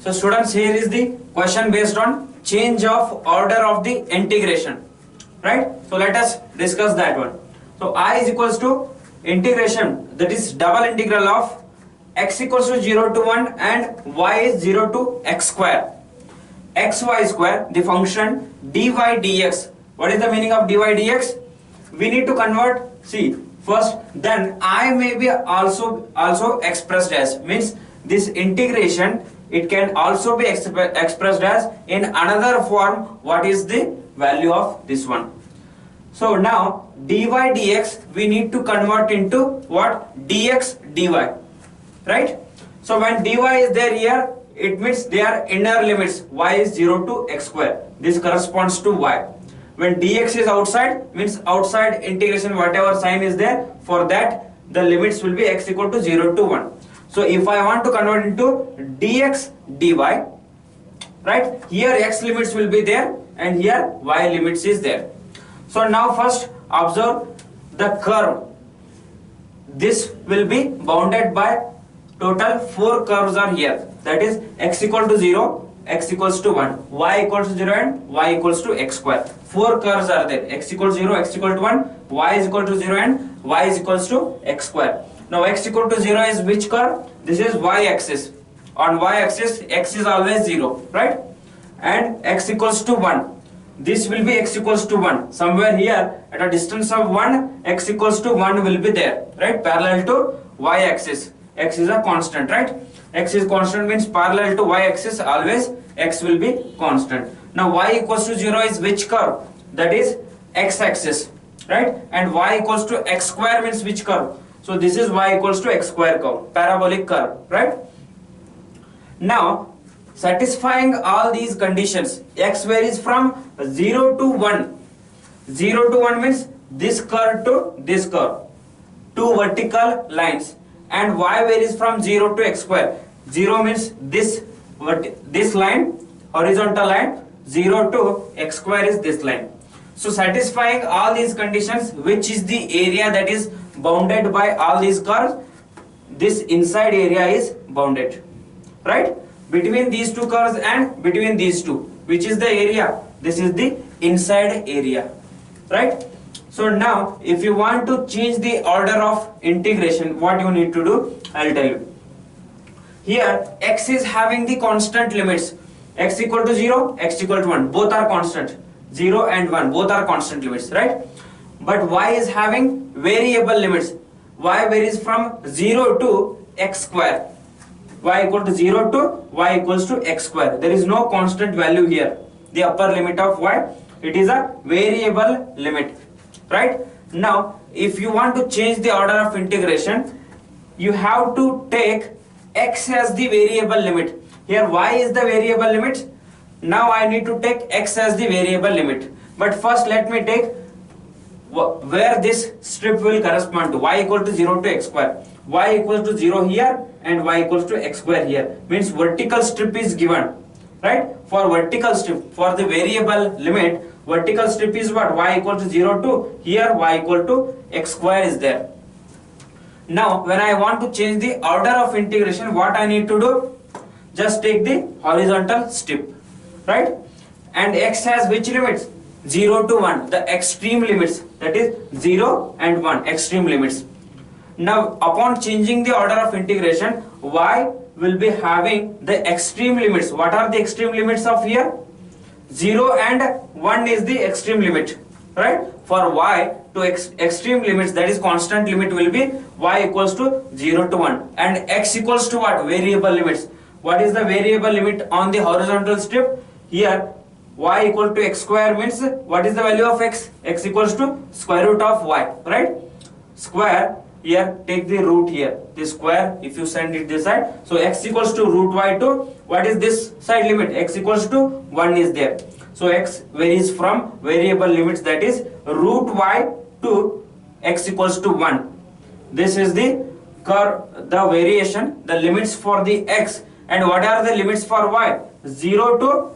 So students, here is the question based on change of order of the integration, right? So let us discuss that one. So I is equals to integration, that is double integral of x equals to 0 to 1 and y is 0 to x square, xy square, the function dy dx. What is the meaning of dy dx? We need to convert, see first, then I may be also expressed as, means this integration, it can also be expressed as in another form. What is the value of this one? So now dy dx we need to convert into what? Dx dy, right? So when dy is there here, it means they are inner limits, y is 0 to x square, this corresponds to y. When dx is outside, means outside integration, whatever sign is there, for that the limits will be x equal to 0 to 1. So if I want to convert into dx dy, right, here x limits will be there and here y limits is there. So now first observe the curve. This will be bounded by total 4 curves are here, that is x equal to 0, x equals to 1, y equals to 0 and y equals to x square. 4 curves are there, x equals 0, x equal to 1, y is equal to 0 and y is equals to x square. Now x equal to 0 is which curve? This is y axis. On y axis x is always 0, right? And x equals to 1. This will be x equals to 1. Somewhere here at a distance of 1, x equals to 1 will be there, right? Parallel to y axis. X is a constant, right? X is constant means parallel to y axis always x will be constant. Now y equals to 0 is which curve? That is x axis, right? And y equals to x square means which curve? So this is y equals to x square curve, parabolic curve, right? Now satisfying all these conditions, x varies from 0 to 1. 0 to 1 means this curve to this curve, two vertical lines, and y varies from 0 to x square. 0 means this line, horizontal line, 0 to x square is this line. So satisfying all these conditions, which is the area that is bounded by all these curves, this inside area is bounded, right? Between these two curves and between these two, which is the area? This is the inside area, right? So now if you want to change the order of integration, what you need to do, I'll tell you. Here x is having the constant limits, x equal to 0, x equal to 1, both are constant. 0 and 1 both are constant limits, right? But y is having variable limits. Y varies from 0 to x square. Y equal to 0 to y equals to x square. There is no constant value here. The upper limit of y, it is a variable limit, right? Now if you want to change the order of integration, you have to take x as the variable limit. Here y is the variable limit. Now I need to take x as the variable limit. But first let me take where this strip will correspond to. Y equal to 0 to x square. Y equals to 0 here and y equals to x square here. Means vertical strip is given, right? For vertical strip, for the variable limit, vertical strip is what? Y equal to 0 to here, y equal to x square is there. Now when I want to change the order of integration, what I need to do? Just take the horizontal strip, right? And x has which limits? 0 to 1, the extreme limits, that is 0 and 1, extreme limits. Now upon changing the order of integration, y will be having the extreme limits. What are the extreme limits of here? 0 and 1 is the extreme limit, right? For y to extreme limits, that is constant limit, will be y equals to 0 to 1 and x equals to what? Variable limits. What is the variable limit on the horizontal strip? Here y equal to x square means what is the value of x? X equals to square root of y, right? Square, here take the root here, this square, if you send it this side, so x equals to root y to, what is this side limit? X equals to 1 is there. So x varies from variable limits, that is root y to x equals to 1. This is the curve, the variation, the limits for the x. And what are the limits for y? 0 to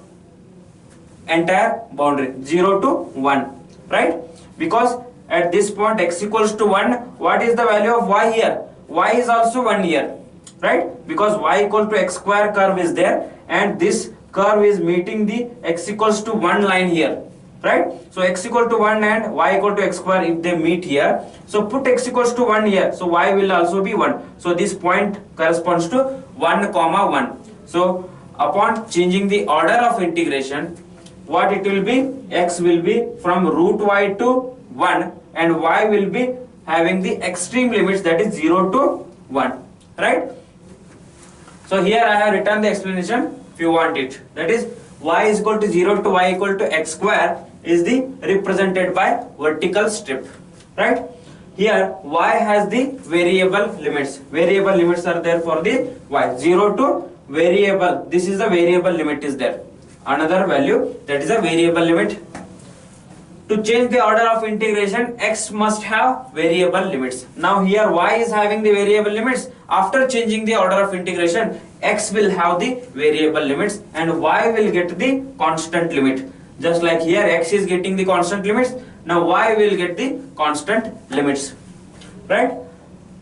entire boundary, 0 to 1, right? Because at this point x equals to 1, what is the value of y here? Y is also 1 here, right? Because y equal to x square curve is there, and this curve is meeting the x equals to 1 line here, right? So x equal to 1 and y equal to x square, if they meet here, so put x equals to 1 here, so y will also be 1. So this point corresponds to 1 comma 1. So upon changing the order of integration, what it will be? X will be from root y to 1 and y will be having the extreme limits, that is 0 to 1, right? So here I have written the explanation if you want it. That is y is equal to 0 to y equal to x square is the represented by vertical strip, right? Here y has the variable limits. Variable limits are there for the y. 0 to variable. This is the variable limit is there. Another value, that is a variable limit. To change the order of integration, x must have variable limits. Now here y is having the variable limits. After changing the order of integration, x will have the variable limits and y will get the constant limit. Just like here x is getting the constant limits, now y will get the constant limits, right?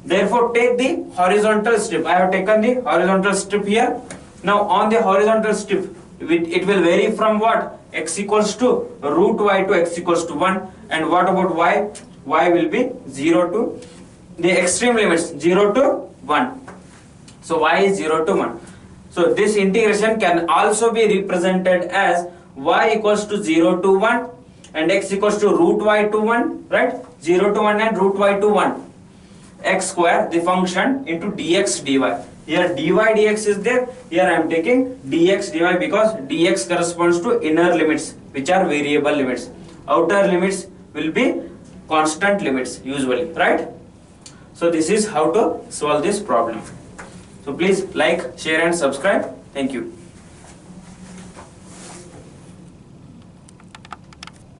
Therefore take the horizontal strip. I have taken the horizontal strip here. Now on the horizontal strip, it will vary from what? X equals to root y to x equals to 1. And what about y? Y will be 0 to the extreme limits, 0 to 1. So y is 0 to 1. So this integration can also be represented as y equals to 0 to 1 and x equals to root y to 1, right? 0 to 1 and root y to 1. X square, the function, into dx dy. Here dy dx is there. Here I am taking dx dy because dx corresponds to inner limits, which are variable limits. Outer limits will be constant limits usually, right? So this is how to solve this problem. So please like, share and subscribe. Thank you.